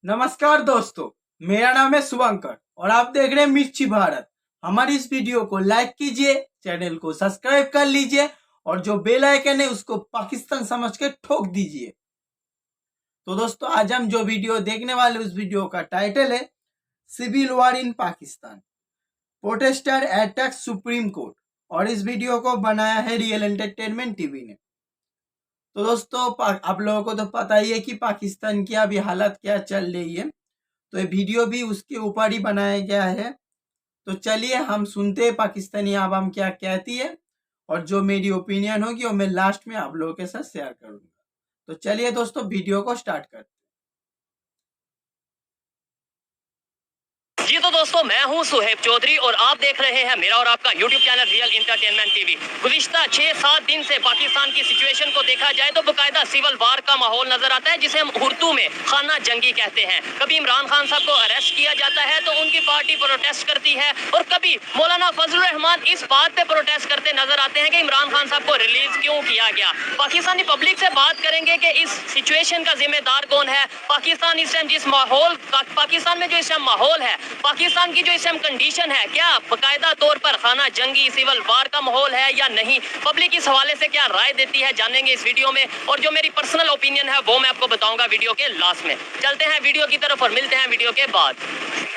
नमस्कार दोस्तों, मेरा नाम है शुभंकर और आप देख रहे हैं मिर्ची भारत। हमारी इस वीडियो को लाइक कीजिए, चैनल को सब्सक्राइब कर लीजिए और जो बेल आइकन है उसको पाकिस्तान समझ के ठोक दीजिए। तो दोस्तों, आज हम जो वीडियो देखने वाले उस वीडियो का टाइटल है civil war in Pakistan, protester attacks supreme court, और इस वीडियो को बनाया है रियल एंटरटेनमेंट टीवी ने। तो दोस्तों, आप लोगों को तो पता ही है कि पाकिस्तान की अभी हालत क्या चल रही है, तो ये वीडियो भी उसके ऊपर ही बनाया गया है। तो चलिए हम सुनते हैं पाकिस्तानी आवाम क्या कहती है, और जो मेरी ओपिनियन होगी वो मैं लास्ट में आप लोगों के साथ शेयर करूंगा। तो चलिए दोस्तों, वीडियो को स्टार्ट करते हैं। जी तो दोस्तों, मैं हूं सुहेब चौधरी और आप देख रहे हैं मेरा और आपका YouTube channel Real Entertainment TV. गुज़िश्ता 6-7 दिन से पाकिस्तान की सिचुएशन को देखा जाए तो बाकायदा सिविल वार का माहौल नजर आता है, जिसे हम उर्दू में खाना जंगी कहते हैं। कभी इमरान खान साहब को अरेस्ट किया जाता है तो उनकी पार्टी प्रोटेस्ट करती है, और कभी मौलाना फजलुर रहमान इस बात पे प्रोटेस्ट करते नजर आते हैं कि इमरान खान साहब को रिलीज क्यों किया गया। पाकिस्तानी पब्लिक से बात करेंगे कि इस सिचुएशन का जिम्मेदार कौन है। पाकिस्तान इस टाइम जिस माहौल पाकिस्तान में जो इस टाइम माहौल है, पाकिस्तान की जो इस टाइम कंडीशन है, क्या बाकायदा तौर पर खाना जंगी सिविल वार का माहौल है या नहीं। पब्लिक इस हवाले से क्या राय देती है जानेंगे इस वीडियो में, और जो मेरी पर्सनल ओपिनियन है वो मैं आपको बताऊंगा वीडियो के लास्ट में। चलते हैं वीडियो की तरफ और मिलते हैं वीडियो के बाद।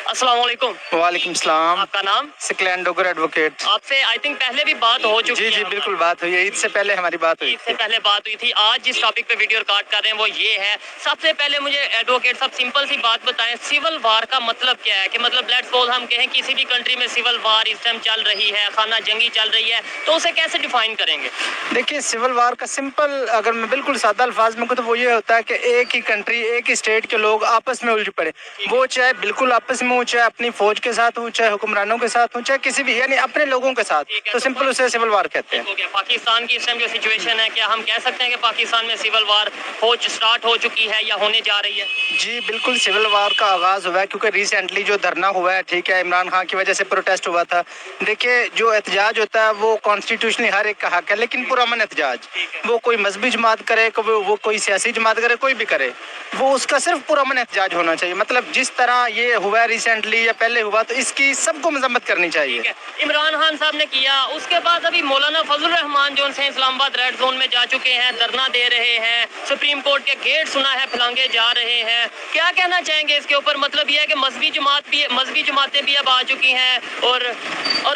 अस्सलाम वालेकुम। वालेकुम सलाम। आपका नाम? सिकलैन डोगर एडवोकेट। आपसे आई थिंक पहले भी बात हो चुकी है। जी बिल्कुल बात हुई है, ईद से पहले हमारी बात हुई ईद से पहले बात हुई थी। आज जिस टॉपिक पे वीडियो रिकॉर्ड कर रहे हैं वो ये है। सबसे पहले मुझे एडवोकेट साहब सिंपल सी बात बताएं, सिविल वार का मतलब क्या है। कि मतलब लेट्स सपोज हम कहें किसी भी कंट्री में सिविल वार इस टाइम चल रही है, खाना जंगी चल रही है, तो उसे कैसे डिफाइन करेंगे? देखिए, सिविल वार का सिंपल अगर मैं बिल्कुल सादा अल्फाज में कहूँ तो वो ये होता है कि एक ही कंट्री, एक ही स्टेट के लोग आपस में उलझ पड़े। वो चाहे बिल्कुल आपस में हो, चाहे अपनी फौज के साथ हो, चाहे हुक्मरानों के साथ हो, चाहे किसी भी यानी अपने लोगों के साथ, तो सिंपल उसे सिविल वार कहते हैं। पाकिस्तान की इस टाइम जो सिचुएशन है, क्या हम कह सकते हैं कि पाकिस्तान में सिविल वार स्टार्ट हो चुकी है या होने जा रही है? जी बिल्कुल, सिविल वार का आगाज हुआ है, क्योंकि रिसेंटली जो धरना हुआ है, ठीक है, इमरान खान की वजह से प्रोटेस्ट हुआ था। देखिए, जो एहतजाज होता है वो कॉन्स्टिट्यूशनली हर एक का हक है, लेकिन पुरअमन एहतजाज, वो कोई मजहबी जमात करे, वो कोई सियासी जमात करे, कोई भी करे, वो उसका सिर्फ पुरअमन एहतजाज होना चाहिए। मतलब जिस तरह ये हुआ रिसेंटली या पहले हुआ, तो इसकी सबको मजम्मत करनी चाहिए। इमरान खान साहब ने किया, उसके बाद अभी मौलाना फजलुर रहमान जो से इस्लामाबाद रेड जोन में जा चुके हैं, धरना दे रहे हैं, सुप्रीम कोर्ट के गेट सुना है फलांगे जा रहे हैं। क्या कहना चाहेंगे इसके ऊपर? मतलब यह है कि मजहबी जमातें भी अब आ चुकी हैं, और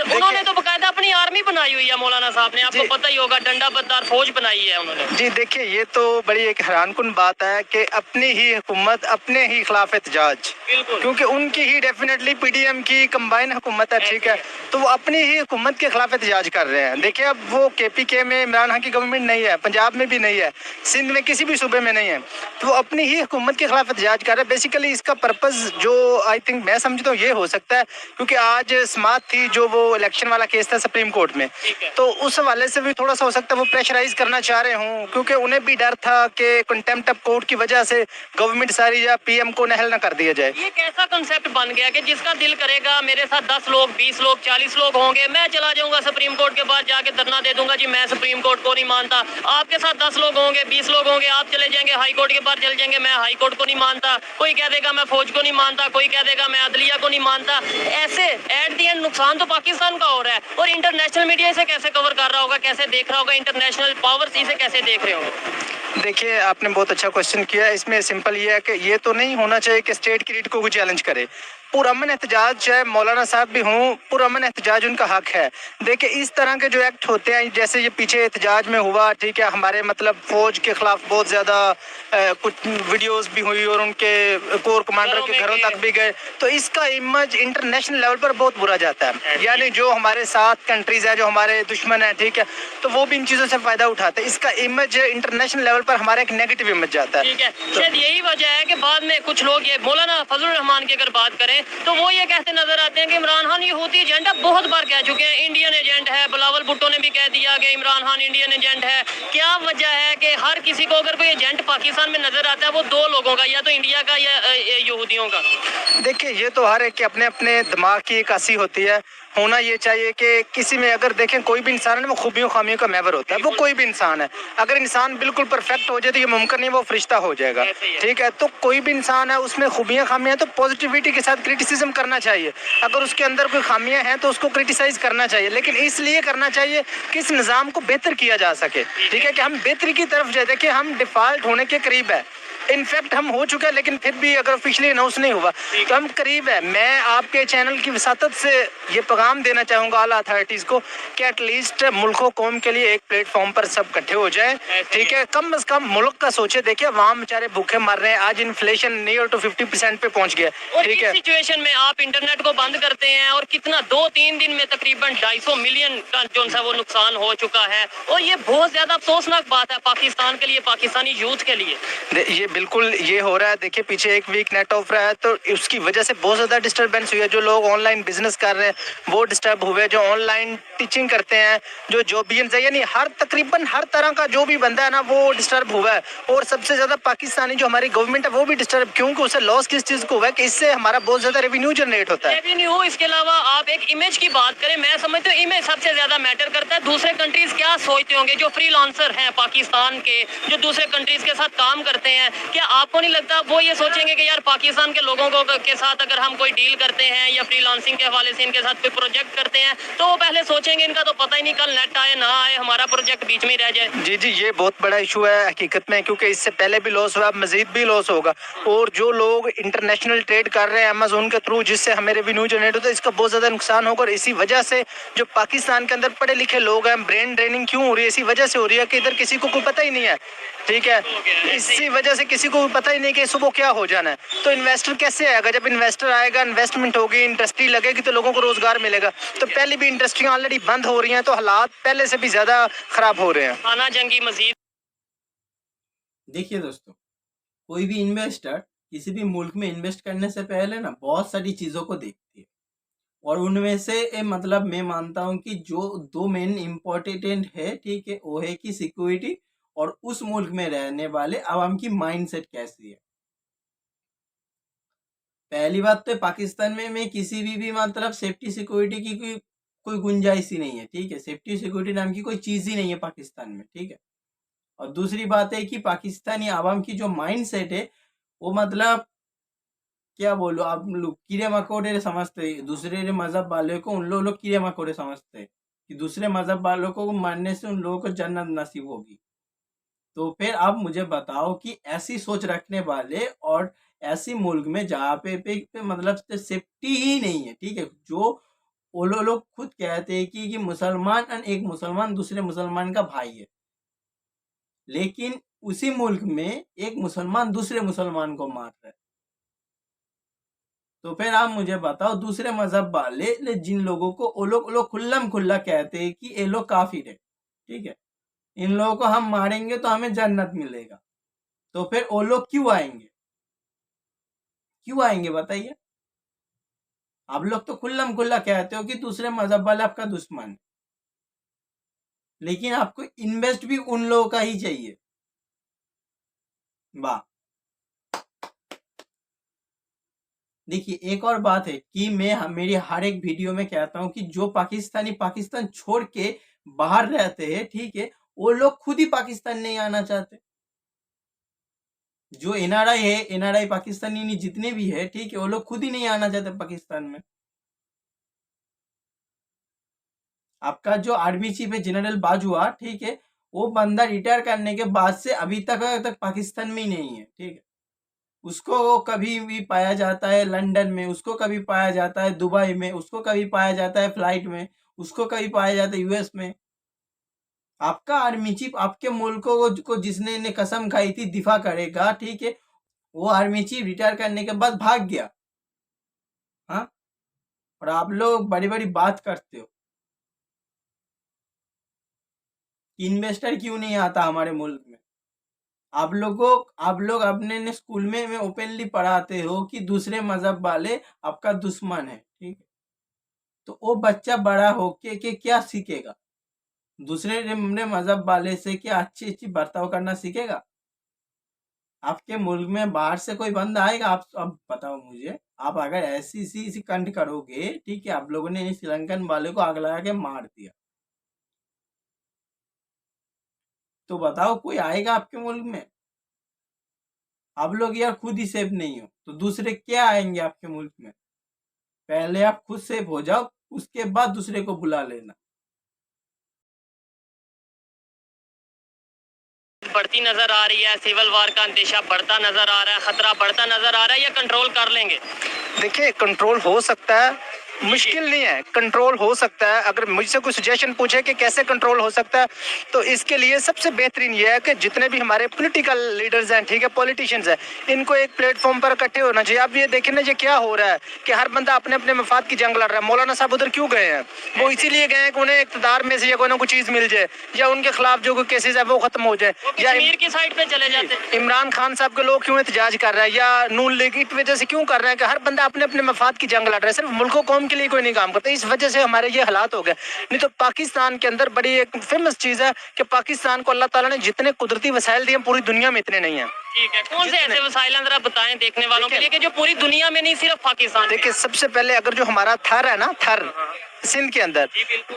उन्होंने तो बाकायदा अपनी आर्मी बनाई हुई है। मौलाना साहब ने, आपको पता ही होगा, डंडा बददार फौज बनाई है उन्होंने। जी देखिए, ये तो बड़ी एक हैरानकुन बात है कि अपनी ही हुकूमत अपने ही खिलाफ एहतजाज, क्योंकि उनकी ही डेफिनेटली पीडीएम की कंबाइन हुकूमत है, ठीक है, तो वो अपनी ही हुकूमत के खिलाफ एहतजाज कर रहे हैं। देखिए, अब वो केपीके में इमरान खान की गवर्नमेंट नहीं है, पंजाब में भी नहीं है, सिंध में किसी भी सूबे में नहीं है, तो वो अपनी ही हुकूमत के खिलाफ एहतजाज कर रहे हैं। बेसिकली इसका पर्पस जो आई थिंक मैं समझता हूँ ये हो सकता है, क्योंकि आज समात थी जो वो इलेक्शन वाला केस था सुप्रीम कोर्ट में, तो उस हवाले से भी थोड़ा सा हो सकता है वो प्रेशराइज करना चाह रहे हूँ, क्योंकि उन्हें भी डर था कि कंटेम्प्ट ऑफ कोर्ट की वजह से गवर्नमेंट सारी या पीएम को नहल न कर दिया जाए। ये कैसा कंसेप्ट बन गया कि जिसका दिल करेगा मेरे साथ 10 लोग 20 लोग 40 लोग होंगे, मैं चला जाऊंगा सुप्रीम कोर्ट के पास जाके धरना दे दूंगा, जी मैं सुप्रीम कोर्ट को नहीं मानता। आपके साथ 10 लोग होंगे 20 लोग होंगे, आप चले जाएंगे हाई कोर्ट के पास चले जाएंगे, मैं हाई कोर्ट को नहीं मानता। कोई कह देगा मैं फौज को नहीं मानता, कोई कह देगा मैं अदलिया को नहीं मानता। ऐसे एट दी एंड नुकसान तो पाकिस्तान का हो रहा है, और इंटरनेशनल मीडिया इसे कैसे कवर कर रहा होगा, कैसे देख रहा होगा, इंटरनेशनल पावर्स इसे कैसे देख रहे होंगे? देखिए, आपने बहुत अच्छा क्वेश्चन किया। इसमें सिंपल ये है कि ये तो नहीं होना चाहिए कि स्टेट क्रेडिट को कोई चैलेंज करे। पुरअमन एहतजाज, चाहे मौलाना साहब भी हों, पुरअमन एहतजाज उनका हक है। देखिए, इस तरह के जो एक्ट होते हैं, जैसे ये पीछे एहतजाज में हुआ, ठीक है, हमारे मतलब फौज के खिलाफ बहुत ज़्यादा कुछ वीडियोस भी हुई और उनके कोर कमांडर के घरों तक भी गए, तो इसका इमेज इंटरनेशनल लेवल पर बहुत बुरा जाता है। यानी जो हमारे साथ कंट्रीज हैं, जो हमारे दुश्मन हैं, ठीक है, तो वो भी इन चीज़ों से फ़ायदा उठाते हैं। इसका इमेज इंटरनेशनल लेवल पर हमारा एक नेगेटिव इमेज जाता है। ठीक है, शायद यही वजह है कि बाद में कुछ लोग, ये मौलाना फजलुर रहमान की अगर बात करें तो वो ये कहते नजर आते हैं कि इमरान खान यहूदी एजेंट है। बहुत बार कह चुके हैं इंडियन एजेंट है, बिलावल भुट्टो ने भी कह दिया कि इमरान खान इंडियन एजेंट है। क्या वजह है कि हर किसी को अगर कोई एजेंट पाकिस्तान में नजर आता है वो दो लोगों का, या तो इंडिया का या यहूदियों का? देखिए, ये तो हर एक के अपने अपने दिमाग की एक हंसी होती है। होना ये चाहिए कि किसी में अगर देखें कोई भी इंसान है ना, वो खूबियों खामियों का मैवर होता है, वो कोई भी इंसान है। अगर इंसान बिल्कुल परफेक्ट हो जाए तो ये मुमकिन नहीं वो फरिश्ता हो जाएगा, ठीक है। तो कोई भी इंसान है उसमें खूबियां खामियां, तो पॉजिटिविटी के साथ क्रिटिसिज्म करना चाहिए। अगर उसके अंदर कोई खामियां हैं तो उसको क्रिटिसाइज करना चाहिए, लेकिन इसलिए करना चाहिए कि इस निज़ाम को बेहतर किया जा सके, ठीक है, कि हम बेहतरी की तरफ जाए। देखिए हम डिफॉल्ट होने के करीब है, इनफैक्ट हम हो चुके हैं, लेकिन फिर भी अगर ऑफिशियली अनाउंस नहीं हुआ तो हम करीब है। मैं आपके चैनल की वसातत से ये पैगाम देना चाहूँगा आला अथॉरिटीज़ को कि एटलीस्ट मुल्क कौम के लिए एक प्लेटफॉर्म पर सब इकट्ठे हो जाए, ठीक है। कम से कम मुल्क का सोचे। देखिए वहाँ बेचारे भूखे मर रहे हैं, आज इन्फ्लेशन नियर टू 50% पे पहुँच गया, ठीक है। सिचुएशन में आप इंटरनेट को बंद करते हैं और कितना 2-3 दिन में तकरीबन 250 मिलियन का जो सा वो नुकसान हो चुका है, और ये बहुत ज्यादा अफसोसनाक बात है पाकिस्तान के लिए, पाकिस्तानी यूथ के लिए। ये बिल्कुल ये हो रहा है। देखिए पीछे एक वीक नेट ऑफ रहा है तो उसकी वजह से बहुत ज़्यादा डिस्टर्बेंस हुई है। जो लोग ऑनलाइन बिजनेस कर रहे हैं वो डिस्टर्ब हुए, जो ऑनलाइन टीचिंग करते हैं, जो जॉबियंस है, यानी तकरीबन हर तरह का जो भी बंदा है ना वो डिस्टर्ब हुआ है। और सबसे ज़्यादा पाकिस्तानी जो हमारी गवर्नमेंट है वो भी डिस्टर्ब, क्योंकि उसे लॉस किस चीज़ को हुआ है कि इससे हमारा बहुत ज़्यादा रेवेन्यू जनरेट होता है। रेवेन्यू, इसके अलावा आप एक इमेज की बात करें, मैं समझता हूँ इमेज सबसे ज्यादा मैटर करता है। दूसरे कंट्रीज क्या सोचते होंगे, जो फ्रीलांसर हैं पाकिस्तान के, जो दूसरे कंट्रीज के साथ काम करते हैं, क्या आपको नहीं लगता वो ये सोचेंगे कि यार पाकिस्तान के लोगों को के साथ अगर हम कोई डील करते हैं या फ्रीलांसिंग के हवाले से इनके साथ कोई प्रोजेक्ट करते हैं तो वो पहले सोचेंगे इनका तो पता ही नहीं कल नेट आए ना आए, हमारा प्रोजेक्ट बीच में ही रह जाए। जी जी, ये बहुत बड़ा इशू है हकीकत में, क्योंकि इससे पहले भी लॉस हुआ, मजीद भी लॉस होगा। और जो लोग इंटरनेशनल ट्रेड कर रहे हैं अमेजोन के थ्रू, जिससे हमें रेवेन्यू जनरेट होता है, इसका बहुत ज़्यादा नुकसान होगा। और इसी वजह से जो पाकिस्तान के अंदर पढ़े लिखे लोग हैं, ब्रेन ड्रेनिंग क्यों हो रही है, इसी वजह से हो रही है कि इधर किसी को कोई पता ही नहीं है, ठीक है। इसी वजह से किसी को पता ही नहीं कि सुबह क्या हो जाना है। तो इन्वेस्टर कैसे आएगा? जब इन्वेस्टर आएगा, इन्वेस्टमेंट होगी, इंडस्ट्री लगेगी तो लोगों को रोजगार मिलेगा। तो पहले भी इंडस्ट्री ऑलरेडी बंद हो रही हैं, तो हालात पहले से भी ज्यादा खराब हो रहे हैं। खाना जंगी मजीद। देखिए दोस्तों, कोई भी इन्वेस्टर किसी भी मुल्क में इन्वेस्ट करने से पहले ना बहुत सारी चीज़ों को देखती है, और उनमें से मतलब मैं मानता हूँ कि जो दो मेन इम्पोर्टेंट है, ठीक है, वो है कि सिक्योरिटी और उस मुल्क में रहने वाले आवाम की माइंडसेट कैसी है। पहली बात तो पाकिस्तान में किसी भी मतलब सेफ्टी सिक्योरिटी की कोई गुंजाइश ही नहीं है, ठीक है। सेफ्टी सिक्योरिटी नाम की कोई चीज़ ही नहीं है पाकिस्तान में, ठीक है। और दूसरी बात है कि पाकिस्तानी आवाम की जो माइंड सेट है वो मतलब क्या बोलो, आप लोग कीड़े मकोड़े समझते हैं। दूसरे मजहब वाले को उन लोग कीड़े मकोड़े समझते हैं कि दूसरे मजहब वालों को मानने से उन लोगों को जन्नत नसीब होगी। तो फिर आप मुझे बताओ कि ऐसी सोच रखने वाले और ऐसी मुल्क में जहाँ पे मतलब सेफ्टी ही नहीं है, ठीक है, जो वो लोग खुद कहते हैं कि मुसलमान एक मुसलमान दूसरे मुसलमान का भाई है, लेकिन उसी मुल्क में एक मुसलमान दूसरे मुसलमान को मार रहा है। तो फिर आप मुझे बताओ, दूसरे मजहब वाले जिन लोगों को वो लोग खुल्लम खुल्ला कहते हैं कि ये लोग काफिर है, ठीक है, इन लोगों को हम मारेंगे तो हमें जन्नत मिलेगा, तो फिर वो लोग क्यों आएंगे? क्यों आएंगे बताइए? आप लोग तो खुल्लम खुल्ला कहते हो कि दूसरे मजहब वाला आपका दुश्मन है, लेकिन आपको इन्वेस्ट भी उन लोगों का ही चाहिए। वाह। देखिए एक और बात है कि मैं मेरी हर एक वीडियो में कहता हूं कि जो पाकिस्तानी पाकिस्तान छोड़ के बाहर रहते हैं, ठीक है, वो लोग खुद ही पाकिस्तान नहीं आना चाहते। जो एनआरआई है, एनआरआई पाकिस्तानी जितने भी है, ठीक है, वो लोग खुद ही नहीं आना चाहते पाकिस्तान में। आपका जो आर्मी चीफ है जनरल बाजवा, ठीक है, वो बंदा रिटायर करने के बाद से अभी तक पाकिस्तान में ही नहीं है, ठीक है। उसको कभी भी पाया जाता है लंदन में, उसको कभी पाया जाता है दुबई में, उसको कभी पाया जाता है फ्लाइट में, उसको कभी पाया जाता है यूएस में। आपका आर्मी चीफ आपके मुल्कों को जिसने ने कसम खाई थी दिफा करेगा, ठीक है, वो आर्मी चीफ रिटायर करने के बाद भाग गया। हाँ, और आप लोग बड़ी बड़ी बात करते हो कि इन्वेस्टर क्यों नहीं आता हमारे मुल्क में। आप लोग अपने ने स्कूल में ओपनली पढ़ाते हो कि दूसरे मजहब वाले आपका दुश्मन है, ठीक है, तो वो बच्चा बड़ा होके के क्या सीखेगा? दूसरे मजहब वाले से क्या अच्छी अच्छी बर्ताव करना सीखेगा? आपके मुल्क में बाहर से कोई बंदा आएगा? आप अब बताओ मुझे, आप अगर ऐसी सी कांड करोगे, ठीक है, आप लोगों ने श्रीलंकन वाले को आग लगा के मार दिया, तो बताओ कोई आएगा आपके मुल्क में? आप लोग यार खुद ही सेफ नहीं हो, तो दूसरे क्या आएंगे आपके मुल्क में? पहले आप खुद सेफ हो जाओ, उसके बाद दूसरे को बुला लेना। बढ़ती नजर आ रही है, सिविल वार का अंदेशा बढ़ता नजर आ रहा है, खतरा बढ़ता नजर आ रहा है, या कंट्रोल कर लेंगे? देखिए, कंट्रोल हो सकता है, मुश्किल नहीं है, कंट्रोल हो सकता है। अगर मुझसे कोई सजेशन पूछे कि कैसे कंट्रोल हो सकता है, तो इसके लिए सबसे बेहतरीन ये है कि जितने भी हमारे पॉलिटिकल लीडर्स हैं, ठीक है, पॉलिटिशियंस हैं, इनको एक प्लेटफॉर्म पर इकट्ठे होना चाहिए। अब ये देखें ना, ये क्या हो रहा है कि हर बंदा अपने अपने मफाद की जंग लड़ रहा है। मौलाना साहब उधर क्यों गए हैं? वो इसीलिए गए हैं कि उन्हें इक़्तिदार में से या कोई ना कोई चीज मिल जाए, या उनके खिलाफ जो कोई केसेस है वो खत्म हो जाए, या कश्मीर की साइड पे चले जाते हैं। इमरान खान साहब के लोग क्यों एहतजाज कर रहे हैं, या नून लीग की वजह से क्यों कर रहे हैं कि हर बंदा अपने अपने मफाद की जंग लड़ रहा है, सिर्फ मुल्क कौम के लिए कोई नहीं काम करता। इस वजह से हमारे ये हालात हो गए। नहीं तो पाकिस्तान के अंदर बड़ी एक फेमस चीज है कि पाकिस्तान को अल्लाह ताला ने जितने कुदरती वसाइल दिए पूरी दुनिया में इतने नहीं है। ठीक है, कौन से ऐसे वसाइल हैं जरा बताएं देखने वालों के लिए कि जो पूरी दुनिया में नहीं सिर्फ पाकिस्तान में? देखिए, सबसे पहले अगर जो हमारा थर है ना, थर सिंध के अंदर,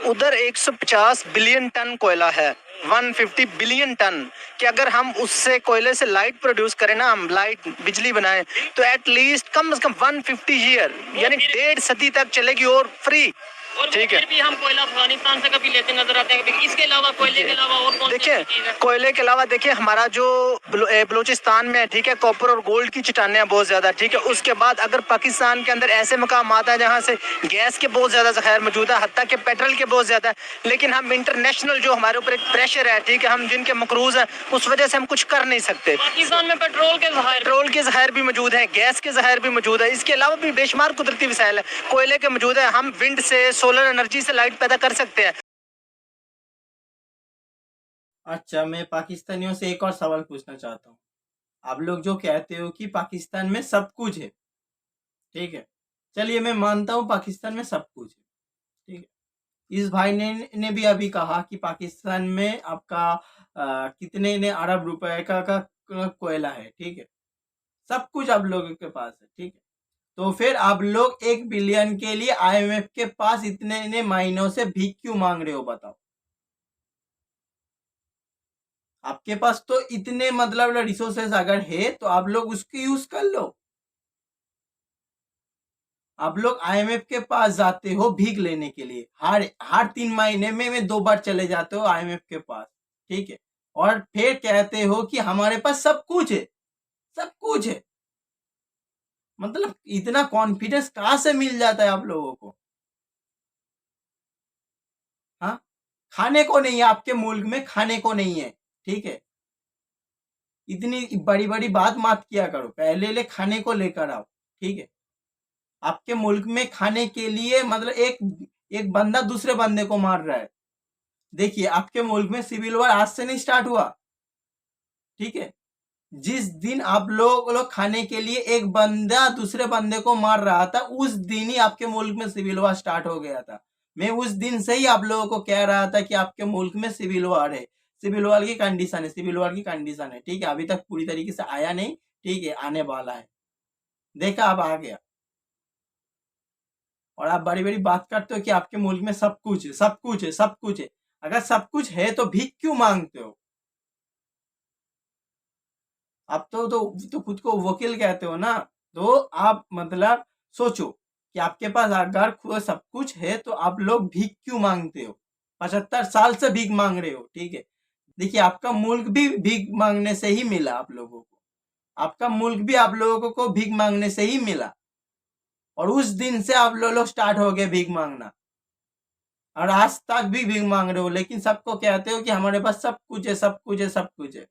उधर 150 बिलियन टन कोयला है, 150 बिलियन टन, कि अगर हम उससे कोयले से लाइट प्रोड्यूस करें ना, हम लाइट बिजली बनाएं, तो एटलीस्ट कम से कम 150 ईयर यानी 1.5 सदी तक चलेगी और फ्री। और ठीक है, फिर भी हम कोयला अफगानिस्तान से कभी लेते नजर आते हैं कभी। इसके अलावा कोयले के अलावा और कौन सी देखिए, चीज है? कोयले के अलावा देखिए हमारा जो बलूचिस्तान में है, ठीक है, कॉपर और गोल्ड की चट्टानें हैं बहुत ज्यादा, ठीक है। उसके बाद अगर पाकिस्तान के अंदर ऐसे मकाम आता है जहाँ से गैस के बहुत ज्यादा जखायर मौजूद है, हत्ता के पेट्रोल के बहुत ज्यादा है, लेकिन हम इंटरनेशनल जो हमारे ऊपर एक प्रेशर है, ठीक है, हम जिनके मकरूज हैं, उस वजह से हम कुछ कर नहीं सकते। पाकिस्तान में पेट्रोल के जखायर भी मौजूद है, गैस के जखायर भी मौजूद है, इसके अलावा भी बेशुमार कुदरती वसाइल है, कोयले के मौजूद है। हम विंड से, सोलर एनर्जी से लाइट पैदा कर सकते हैं। अच्छा, मैं पाकिस्तानियों से एक और सवाल पूछना चाहता हूँ। आप लोग जो कहते हो कि पाकिस्तान में सब कुछ है, ठीक है, चलिए मैं मानता हूँ पाकिस्तान में सब कुछ है, ठीक है। इस भाई ने भी अभी कहा कि पाकिस्तान में आपका कितने ने अरब रुपए का कोयला है, ठीक है, सब कुछ आप लोगों के पास है, ठीक है। तो फिर आप लोग 1 बिलियन के लिए IMF के पास इतने महीनों से भीख क्यों मांग रहे हो, बताओ? आपके पास तो इतने मतलब रिसोर्सेस अगर है तो आप लोग उसको यूज कर लो। आप लोग IMF के पास जाते हो भीख लेने के लिए, हर 3 महीने में 2 बार चले जाते हो IMF के पास, ठीक है, और फिर कहते हो कि हमारे पास सब कुछ है, सब कुछ है। मतलब इतना कॉन्फिडेंस कहाँ से मिल जाता है आप लोगों को? हाँ, खाने को नहीं है आपके मुल्क में, खाने को नहीं है, ठीक है। इतनी बड़ी बड़ी बात मत किया करो, पहले खाने को लेकर आओ, ठीक है। आपके मुल्क में खाने के लिए मतलब एक बंदा दूसरे बंदे को मार रहा है। देखिए, आपके मुल्क में सिविल वॉर आज से नहीं स्टार्ट हुआ, ठीक है। जिस दिन आप लोग खाने के लिए एक बंदा दूसरे बंदे को मार रहा था, उस दिन ही आपके मुल्क में सिविल वॉर स्टार्ट हो गया था। मैं उस दिन से ही आप लोगों को कह रहा था कि आपके मुल्क में सिविल वॉर है, सिविल वॉर की कंडीशन है, सिविल वॉर की कंडीशन है, ठीक है। अभी तक पूरी तरीके से आया नहीं, ठीक है, आने वाला है। देखा, अब आ गया। और आप बड़ी बड़ी बात करते हो कि आपके मुल्क में सब कुछ है, सब कुछ है, सब कुछ है। अगर सब कुछ है तो भीख क्यों मांगते हो? आप तो खुद को वकील कहते हो ना, तो आप मतलब सोचो कि आपके पास अगर सब कुछ है तो आप लोग भीख क्यों मांगते हो? 75 साल से भीख मांग रहे हो, ठीक है। देखिए, आपका मुल्क भी भीख मांगने से ही मिला आप लोगों को, आपका मुल्क भी आप लोगों को भीख मांगने से ही मिला, और उस दिन से आप लोग स्टार्ट हो गए भीख मांगना, और आज तक भी भीख मांग रहे हो, लेकिन सबको कहते हो कि हमारे पास सब कुछ है, सब कुछ है, सब कुछ है।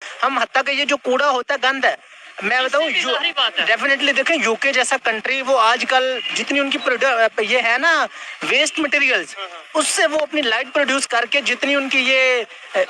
हम हत्ता का ये जो कूड़ा होता है, गंद है, मैं बताऊं, इससे भी जाहिर बात है। डेफिनेटली देखें यूके जैसा कंट्री, वो आजकल जितनी उनकी ये है ना वेस्ट मटेरियल्स, उससे वो अपनी लाइट प्रोड्यूस करके जितनी उनकी ये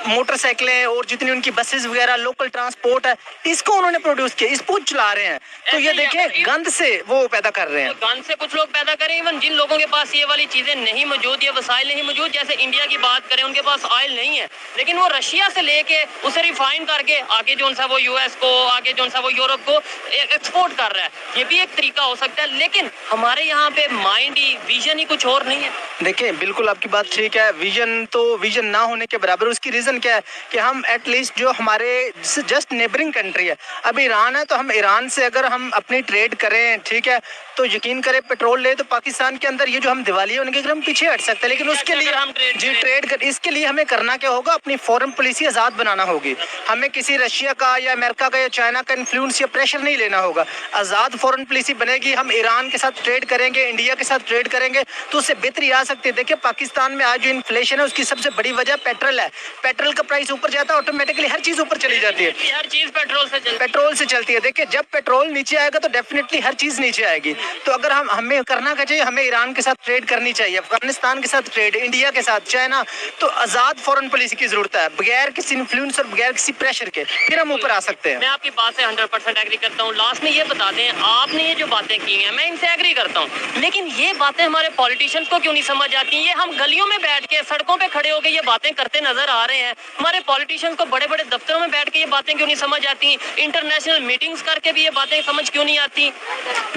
मोटरसाइकिलें और जितनी उनकी बसेस वगैरह लोकल ट्रांसपोर्ट है, इसको उन्होंने प्रोड्यूस किया, इसको चला रहे हैं। तो ये ऐसे ही है, देखें गंद से वो पैदा कर रहे हैं। गन से कुछ लोग पैदा करें, इवन जिन लोगों के पास ये वाली चीजें नहीं मौजूद, ये वसाइल नहीं मौजूद, जैसे इंडिया की बात करें, उनके पास ऑयल नहीं है, लेकिन वो रशिया से लेके उसे रिफाइन करके आगे जो सा वो यूएस को, आगे जो सा वो यूरोप को एक्सपोर्ट कर रहा है। ये भी एक तरीका हो सकता है, लेकिन हमारे यहाँ पे माइंड ही, विजन ही कुछ और नहीं है। देखिए बिल्कुल आपकी बात ठीक है, विजन तो विजन ना होने के बराबर। उसकी रीजन क्या है कि हम एटलीस्ट जो हमारे जस्ट नेबरिंग कंट्री है, अब ईरान है, तो हम ईरान से अगर हम अपनी ट्रेड करें, ठीक है, तो यकीन करें पेट्रोल ले तो पाकिस्तान के अंदर ये जो हम दिवाली है उनके अगर हम पीछे हट सकते हैं, लेकिन उसके लिए हम ट्रेड कर, इसके लिए हमें करना क्या होगा, अपनी फॉरेन पॉलिसी आजाद बनाना होगी। हमें किसी रशिया का या अमेरिका का या चाइना का इन्फ्लुएंस या प्रेशर नहीं लेना होगा। आजाद फॉरेन पॉलिसी बनेगी, हम ईरान के साथ ट्रेड करेंगे, इंडिया के साथ ट्रेड करेंगे, तो उससे बेहतरी आ सकती है। देखिए पाकिस्तान में आज जो इन्फ्लेशन है उसकी सबसे बड़ी वजह पेट्रोल है। पेट्रोल का प्राइस ऊपर जाता है, ऑटोमेटिकली हर चीज ऊपर चली जाती है, हर चीज पेट्रोल से चलती है। देखिए जब पेट्रोल नीचे आएगा तो डेफिनेटली हर चीज नीचे आएगी। तो अगर हमें करना क्या चाहिए, हमें ईरान के साथ ट्रेड करनी चाहिए, अफगानिस्तान के साथ ट्रेड, इंडिया के साथ, चाइना, तो आजाद फॉरेन पॉलिसी की जरूरत है, बगैर किसी इन्फ्लुएंस और बगैर किसी प्रेशर के, फिर हम ऊपर आ सकते हैं। मैं आपकी बात से 100% एग्री करता हूँ। लास्ट में ये बता दें, आपने ये जो बातें की हैं, मैं इनसे एग्री करता हूँ, लेकिन ये बातें हमारे पॉलिटिशियंस को क्यों नहीं समझ आती? ये हम गलियों में बैठ के, सड़कों पे खड़े होकर ये बातें करते नजर आ रहे हैं। हमारे पॉलिटिशियंस को बड़े बड़े दफ्तरों में बैठ के ये बातें क्यों नहीं समझ आती? इंटरनेशनल मीटिंग्स करके भी ये बातें समझ क्यों नहीं आती?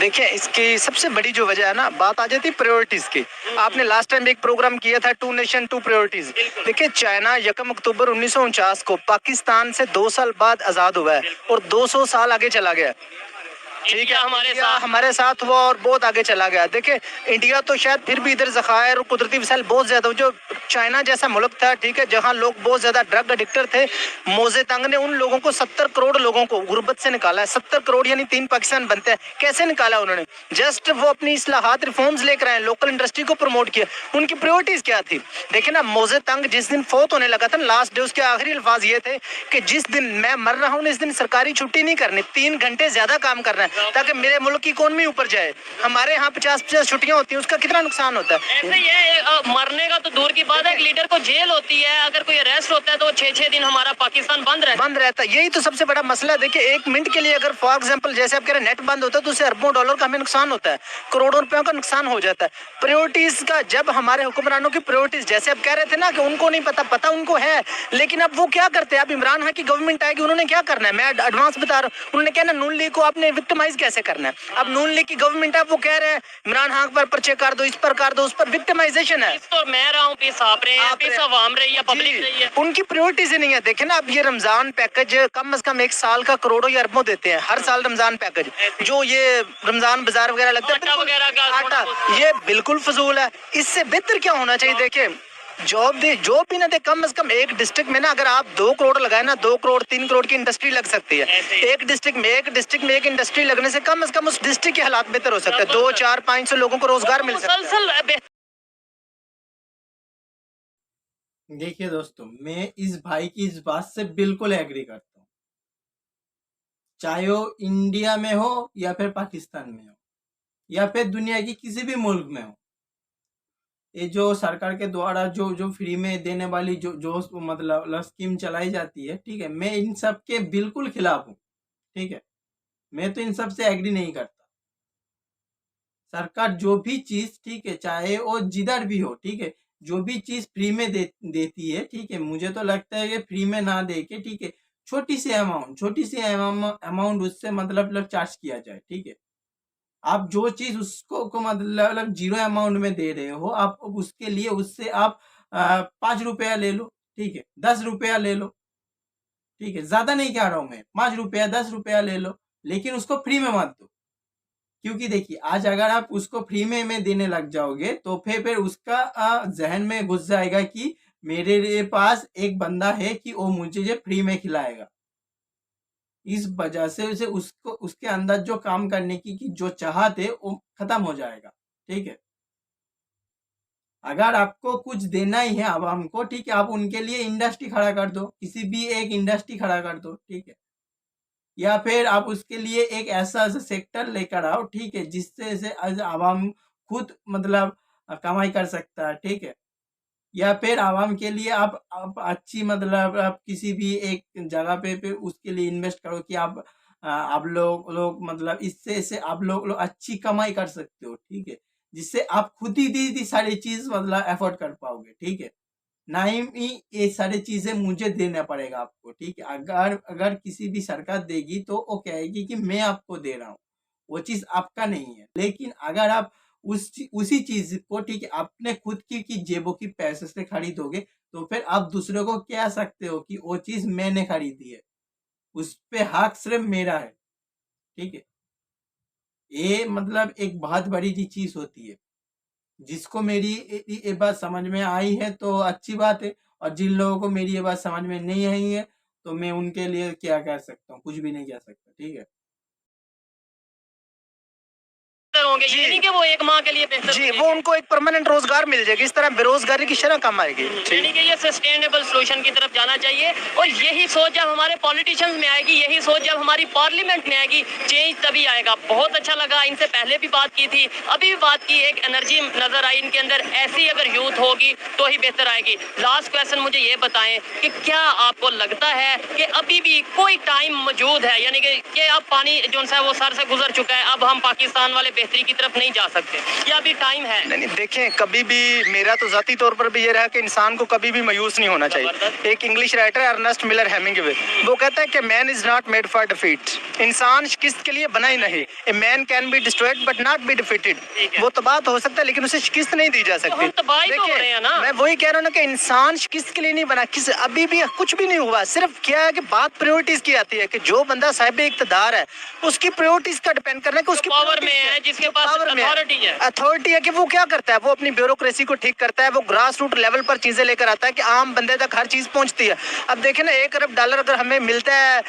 देखिए इसकी सबसे बड़ी जो वजह है ना, बात आ जाती है प्रायोरिटीज की। आपने लास्ट टाइम एक प्रोग्राम किया था, 2 नेशन 2 प्रायोरिटीज। देखिए चाइना 1 अक्टूबर 1949 को पाकिस्तान से 2 साल बाद आजाद हुआ है और 200 साल आगे चला गया। ठीक है, हमारे साथ हुआ और बहुत आगे चला गया। देखिए इंडिया तो शायद फिर भी इधर ज़खायर और कुदरती वसाइल बहुत ज्यादा, जो चाइना जैसा मुल्क था, ठीक है, जहां लोग बहुत ज्यादा ड्रग एडिक्टर थे, मोजे तंग ने उन लोगों को 70 करोड़ लोगों को गुर्बत से निकाला है। 70 करोड़ यानी 3 पाकिस्तान बनते हैं। कैसे निकाला उन्होंने? जस्ट वो अपनी इस्लाहात रिफॉर्म्स लेकर आए, लोकल इंडस्ट्री को प्रमोट किया। उनकी प्रायोरिटीज क्या थी? देखिए ना, मोजे तंग जिस दिन फोत होने लगा था, लास्ट डे, उसके आखिरी अल्फाज ये थे कि जिस दिन मैं मर रहा हूँ इस दिन सरकारी छुट्टी नहीं करनी, 3 घंटे ज्यादा काम करना है ताकि मेरे मुल्क की इकोनॉमी ऊपर जाए। हमारे यहाँ 50-50 छुट्टियां होती हैं, उसका कितना नुकसान होता है। ऐसे ही है, मरने का तो दूर की बात है, एक लीडर को जेल होती है, अगर कोई अरेस्ट होता है तो 6-6 दिन हमारा पाकिस्तान बंद रहता है। यही तो सबसे बड़ा मसला है। देखिए 1 मिनट के लिए अगर फॉर एग्जाम्पल जैसे आप कह रहे हैं नेट बंद होता है, तो उससे अरबों डॉलर का हमें नुकसान होता है, करोड़ों रुपयों का नुकसान हो जाता है। प्रायोरिटीज का, जब हमारे हुक्मरानों की प्रायोरिटीज, जैसे आप कह रहे थे ना कि उनको नहीं पता उनको है, लेकिन अब वो क्या करते हैं? अब इमरान खान की गवर्नमेंट आएगी, उन्होंने क्या करना है, मैं एडवांस बता रहा हूँ, उन्होंने कहना नून लीग को आपने विक्टिमाइज कैसे करना है। अब नून लीग की गवर्नमेंट है, वो कह रहे हैं इमरान खान पर पर्चे कर दो, इस पर कर दो, उस पर विक्टिमाइजेशन है। तो मैं रहा हूँ, पीस आप रहे हैं, पीस अवाम रही है, पब्लिक रही है, उनकी प्रायोरिटीज ही नहीं है। देखे ना, अब ये रमजान पैकेज कम से कम 1 साल का करोड़ों या अरबों देते हैं हर साल रमजान पैकेज, जो ये रमजान बाजार वगैरह लगता है, आटा, ये बिल्कुल फजूल है। इससे बेहतर क्या होना चाहिए? देखिए जॉब भी ना दे, कम से कम एक डिस्ट्रिक्ट में ना, अगर आप 2 करोड़ लगाए ना, 2 करोड़ 3 करोड़ की इंडस्ट्री लग सकती है एक डिस्ट्रिक्ट में एक इंडस्ट्री लगने से कम उस डिस्ट्रिक्ट के हालात बेहतर हो सकते हैं। 2, 4, 500 लोगों को रोजगार मिल सकता है। देखिए दोस्तों, मैं इस भाई की इस बात से बिल्कुल एग्री करता हूँ, चाहे वो इंडिया में हो या फिर पाकिस्तान में हो या फिर दुनिया की किसी भी मुल्क में हो। ये जो सरकार के द्वारा जो फ्री में देने वाली जो मतलब स्कीम चलाई जाती है, ठीक है, मैं इन सब के बिल्कुल खिलाफ हूँ। ठीक है, मैं तो इन सब से एग्री नहीं करता। सरकार जो भी चीज, ठीक है, चाहे वो जिधर भी हो, ठीक है, जो भी चीज फ्री में देती है, ठीक है, मुझे तो लगता है कि फ्री में ना दे के, ठीक है, छोटी सी अमाउंट उससे मतलब चार्ज किया जाए। ठीक है, आप जो चीज उसको को मतलब 0 अमाउंट में दे रहे हो, आप उसके लिए उससे आप 5 रुपया ले लो, ठीक है, 10 रुपया ले लो, ठीक है, ज्यादा नहीं कह रहा हूं मैं, 5 रुपया 10 रुपया ले लो, लेकिन उसको फ्री में मत दो। क्योंकि देखिए आज अगर आप उसको फ्री में देने लग जाओगे तो फिर उसका जहन में घुस जाएगा कि मेरे पास एक बंदा है कि वो मुझे जो फ्री में खिलाएगा। इस वजह से उसे उसको उसके अंदर जो काम करने की जो चाहत है वो खत्म हो जाएगा। ठीक है, अगर आपको कुछ देना ही है आवाम को, ठीक है, आप उनके लिए इंडस्ट्री खड़ा कर दो, किसी भी एक इंडस्ट्री खड़ा कर दो। ठीक है, या फिर आप उसके लिए एक ऐसा सेक्टर लेकर आओ, ठीक है, जिससे से आवाम खुद मतलब कमाई कर सकता है, ठीक है। या फिर आवाम के लिए आप अच्छी मतलब आप किसी भी एक जगह पे उसके लिए इन्वेस्ट करो कि आप लोग मतलब इससे से आप लोग अच्छी कमाई कर सकते हो, ठीक है, जिससे आप खुद ही दी सारी चीज मतलब एफोर्ड कर पाओगे, ठीक है। ना ही ये सारी चीजें मुझे देना पड़ेगा आपको, ठीक है। अगर अगर किसी भी सरकार देगी तो वो कहेगी कि मैं आपको दे रहा हूँ, वो चीज आपका नहीं है। लेकिन अगर आप उसी चीज को, ठीक है, अपने खुद की जेबों की पैसे से खरीदोगे तो फिर आप दूसरे को कह सकते हो कि वो चीज मैंने खरीदी है, उस पे हक सिर्फ मेरा है, ठीक है। ये मतलब एक बहुत बड़ी चीज होती है। जिसको मेरी ये बात समझ में आई है तो अच्छी बात है, और जिन लोगों को मेरी ये बात समझ में नहीं आई है तो मैं उनके लिए क्या कह सकता हूँ, कुछ भी नहीं कह सकता, ठीक है। होंगे, जी। ये नहीं कि वो एक माह के लिए बेहतर जी, हो वो उनको एक परमानेंट रोजगार मिल जाएगी, इस तरह बेरोजगारी की शरह कम आएगी। यानी कि ये सस्टेनेबल सोल्यूशन की तरफ जाना चाहिए। और यही सोच जब हमारे पॉलिटिशियंस में आएगी, यही सोच जब हमारी पार्लियामेंट में आएगी, चेंज तभी आएगा। बहुत अच्छा लगा, इनसे पहले भी बात की थी, अभी भी बात की, एक एनर्जी नजर आई इनके अंदर। ऐसी अगर यूथ होगी तो ही बेहतर आएगी। लास्ट क्वेश्चन मुझे ये बताएं कि क्या आपको लगता है कि अभी भी कोई टाइम मौजूद है, यानी कि अब पानी जो है वो सर से गुजर चुका है, अब हम पाकिस्तान वाले बेहतरी की तरफ नहीं जा सकते, या अभी टाइम है? नहीं, देखें, कभी भी मेरा तो जाती तौर पर भी ये रहा कि इंसान को कभी भी मायूस नहीं होना चाहिए। एक इंग्लिश राइटर है अर्नेस्ट मिलर हेमिंगवे, वो कहता है कि man is not made for defeat. इंसान शिकस्त के लिए बना ही नहीं। A man can be destroyed but not be defeated. वो तबाह तो हो सकता है लेकिन उसे शिकस्त नहीं दी जा सकती। देखिए, मैं वही कह रहा हूँ ना कि इंसान शिकस्त के लिए नहीं बना, किस अभी भी कुछ भी नहीं हुआ। सिर्फ क्या है कि बात प्रायोरिटीज की आती है कि जो बंदा साहिब इख्तिदार है उसकी प्रायोरिटीज का डिपेंड करना है कि उसकी पावर में है, जिसके पास अथॉरिटी है कि वो क्या करता है, वो अपनी ब्यूरोक्रेसी को ठीक करता है, वो ग्रास रूट लेवल पर चीजें लेकर आता है कि आम बंदे तक हर चीज पहुंचती है। अब देखें ना, $1 अरब अगर हमें मिलता है